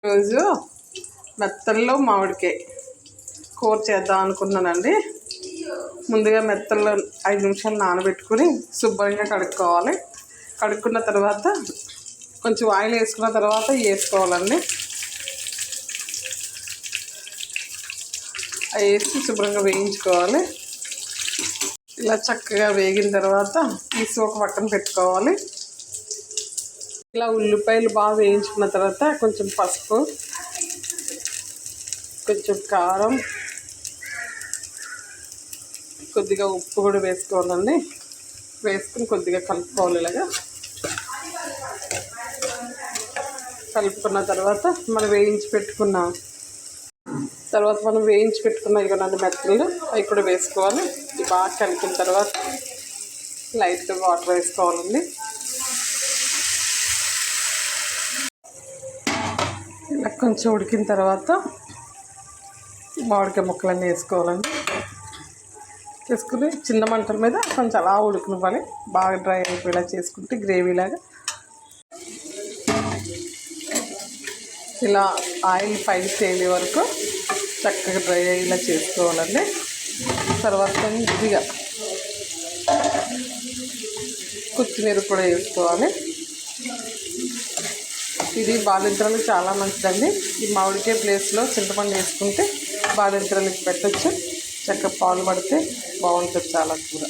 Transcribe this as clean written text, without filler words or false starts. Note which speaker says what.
Speaker 1: రోజు మెత్తల్లో మామిడికాయ కూర చేద్దాం అనుకున్నానండి. ముందుగా మెత్తల్లో 5 నిమిషాలు నానబెట్టుకుని శుభ్రంగా కడుక్కోవాలి. కడుక్కున్న తర్వాత కొంచెం ఆయిల్ వేసుకున్న తర్వాత వేసుకోవాలండి. అవి వేసి శుభ్రంగా వేయించుకోవాలి. ఇలా చక్కగా వేగిన తర్వాత తీసి ఒక పక్కన పెట్టుకోవాలి. ఇలా ఉల్లిపాయలు బాగా వేయించుకున్న తర్వాత కొంచెం పసుపు, కొంచెం కారం, కొద్దిగా ఉప్పు కూడా వేసుకోవాలండి. వేసుకుని కొద్దిగా కలుపుకోవాలి. ఇలాగా కలుపుకున్న తర్వాత మనం వేయించి పెట్టుకున్న ఇవన్నీ మెత్తలు అవి కూడా వేసుకోవాలి. ఇది బాగా కలిపిన తర్వాత లైట్గా వాటర్ వేసుకోవాలండి. ఇలా కొంచెం ఉడికిన తర్వాత మామిడికాయ ముక్కలన్నీ వేసుకోవాలండి. వేసుకుని చిన్న మంటల మీద కొంచెం అలా ఉడికినివ్వాలి. బాగా డ్రై అయిపోయేలా చేసుకుంటే గ్రేవీలాగా ఇలా ఆయిల్ పైకి తేలే వరకు చక్కగా డ్రై అయ్యేలా చేసుకోవాలండి. తర్వాత కొద్దిగా కొత్తిమీర కూడా వేసుకోవాలి. ఇది బాలింతరాలకు చాలా మంచిదండి. ఈ మామిడికాయ ప్లేస్లో చింతపండు వేసుకుంటే బాలింతరాలకు పెట్టచ్చు. చక్కగా పాలు పడితే బాగుంటుంది చాలా కూర.